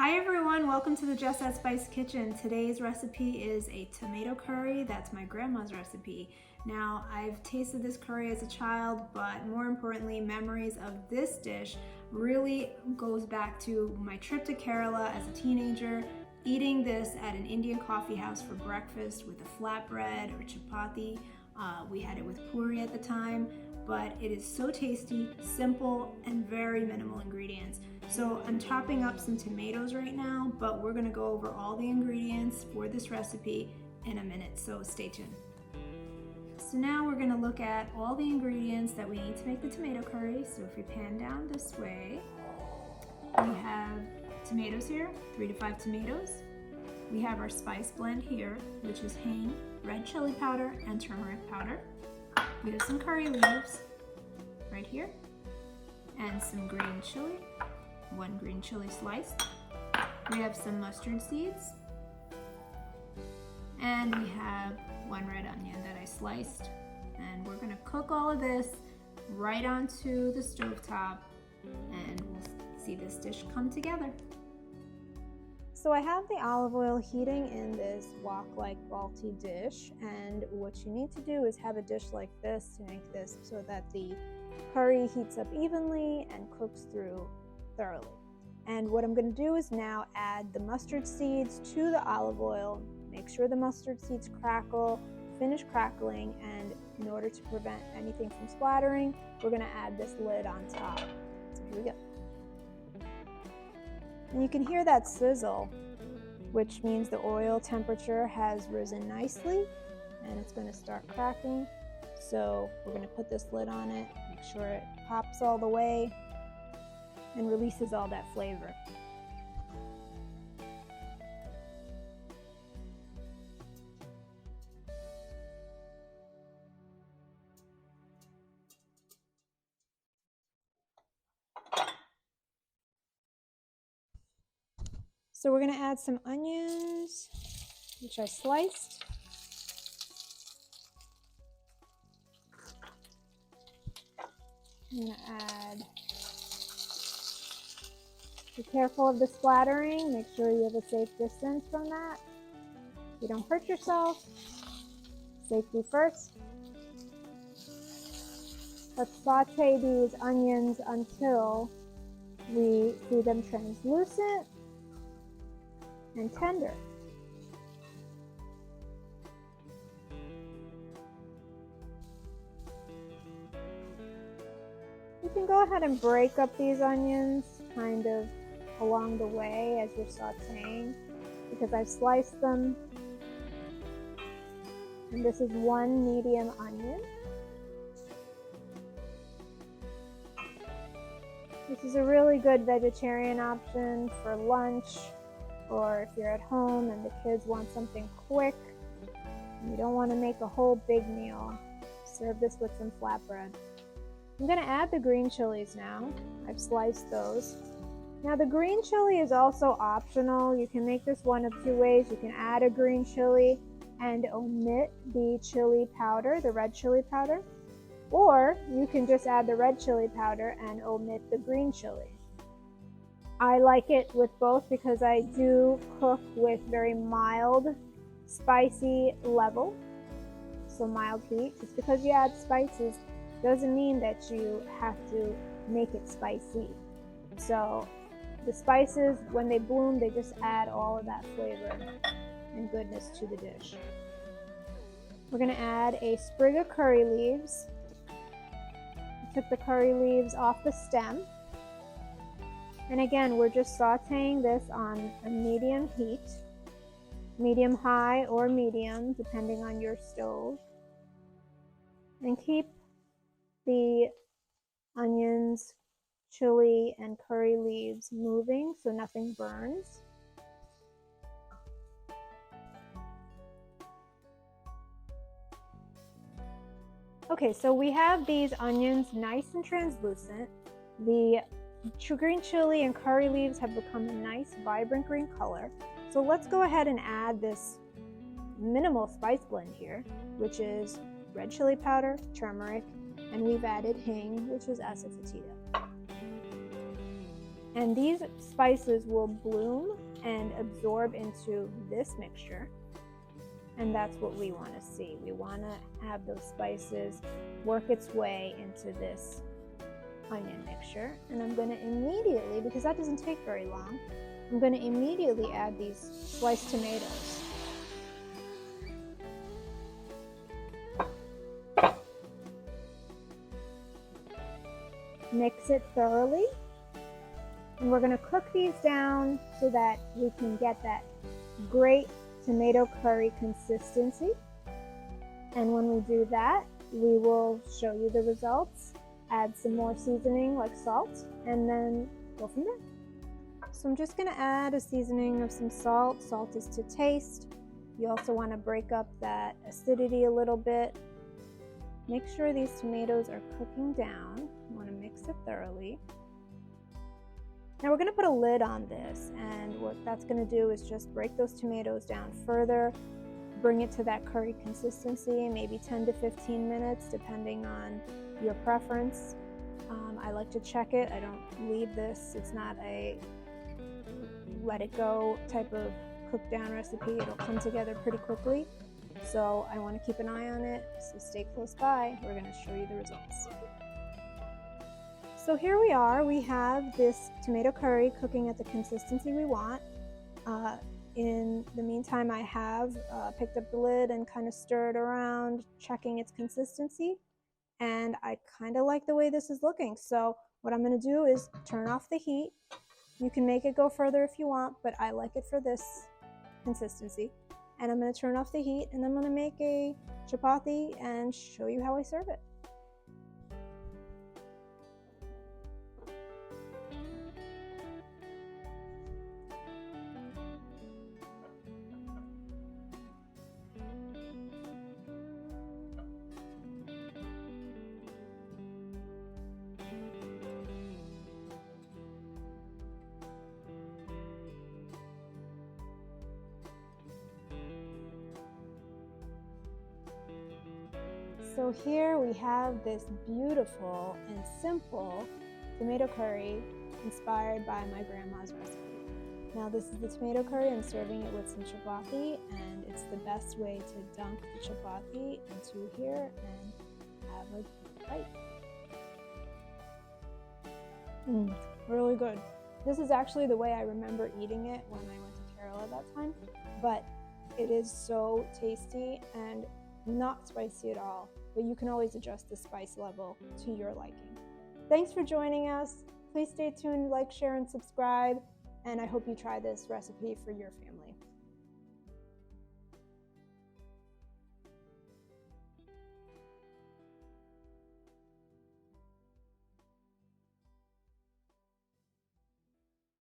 Hi everyone, welcome to the Just Add Spice Kitchen. Today's recipe is a tomato curry. That's my grandma's recipe. Now, I've tasted this curry as a child, but more importantly, memories of this dish really goes back to my trip to Kerala as a teenager, eating this at an Indian coffeehouse for breakfast with a flatbread or chapati. We had it with puri at the time, but it is so tasty, simple, and very minimal ingredients. So I'm chopping up some tomatoes right now, but we're gonna go over all the ingredients for this recipe in a minute, so stay tuned. So now we're gonna look at all the ingredients that we need to make the tomato curry. So if we pan down this way, we have tomatoes here, 3 to 5 tomatoes. We have our spice blend here, which is hing, red chili powder, and turmeric powder. We have some curry leaves right here, and some green chili, 1 green chili sliced. We have some mustard seeds, and we have 1 red onion that I sliced. And we're gonna cook all of this right onto the stovetop, and we'll see this dish come together. So I have the olive oil heating in this wok-like balti dish, and what you need to do is have a dish like this to make this so that the curry heats up evenly and cooks through thoroughly. And what I'm going to do is now add the mustard seeds to the olive oil, make sure the mustard seeds crackle, finish crackling, and in order to prevent anything from splattering, we're going to add this lid on top. So here we go. And you can hear that sizzle, which means the oil temperature has risen nicely and it's going to start cracking. So we're going to put this lid on it, make sure it pops all the way and releases all that flavor. So we're going to add some onions, which I sliced. I'm going to add, be careful of the splattering, make sure you have a safe distance from that. You don't hurt yourself. Safety first. Let's saute these onions until we see them translucent and tender. You can go ahead and break up these onions kind of along the way as you're sauteing, because I've sliced them. And this is 1 medium onion. This is a really good vegetarian option for lunch, or if you're at home and the kids want something quick and you don't want to make a whole big meal, serve this with some flatbread. I'm going to add the green chilies now. I've sliced those. Now the green chili is also optional. You can make this one of 2 ways. You can add a green chili and omit the chili powder, the red chili powder, or you can just add the red chili powder and omit the green chili. I like it with both because I do cook with very mild, spicy level, so mild heat. Just because you add spices doesn't mean that you have to make it spicy. So the spices, when they bloom, they just add all of that flavor and goodness to the dish. We're going to add a sprig of curry leaves. I took the curry leaves off the stem. And again, we're just sauteing this on a medium heat, medium high or medium, depending on your stove. And keep the onions, chili, and curry leaves moving so nothing burns. Okay, so we have these onions nice and translucent. The green chili and curry leaves have become a nice vibrant green color. So let's go ahead and add this minimal spice blend here, which is red chili powder, turmeric, and we've added hing, which is asafoetida. And these spices will bloom and absorb into this mixture. And that's what we want to see. We want to have those spices work its way into this onion mixture. And I'm going to immediately, because that doesn't take very long, I'm going to immediately add these sliced tomatoes. Mix it thoroughly. And we're going to cook these down so that we can get that great tomato curry consistency. And when we do that, we will show you the results, add some more seasoning like salt, and then go from there. So I'm just going to add a seasoning of some salt. Salt is to taste. You also want to break up that acidity a little bit. Make sure these tomatoes are cooking down. You want to mix it thoroughly. Now we're going to put a lid on this, and what that's going to do is just break those tomatoes down further, bring it to that curry consistency, maybe 10 to 15 minutes depending on your preference. I like to check it. I don't leave this. It's not a let it go type of cook down recipe. It'll come together pretty quickly. So I want to keep an eye on it, so stay close by. We're going to show you the results. So here we are. We have this tomato curry cooking at the consistency we want. In the meantime, I have picked up the lid and kind of stirred around, checking its consistency. And I kind of like the way this is looking. So what I'm going to do is turn off the heat. You can make it go further if you want, but I like it for this consistency. And I'm going to turn off the heat, and I'm going to make a chapati and show you how I serve it. So here we have this beautiful and simple tomato curry inspired by my grandma's recipe. Now this is the tomato curry. I'm serving it with some chapati, and it's the best way to dunk the chapati into here and have a bite. Really good. This is actually the way I remember eating it when I went to Kerala that time, but it is so tasty and not spicy at all, but you can always adjust the spice level to your liking. Thanks for joining us. Please stay tuned, like, share, and subscribe, and I hope you try this recipe for your family.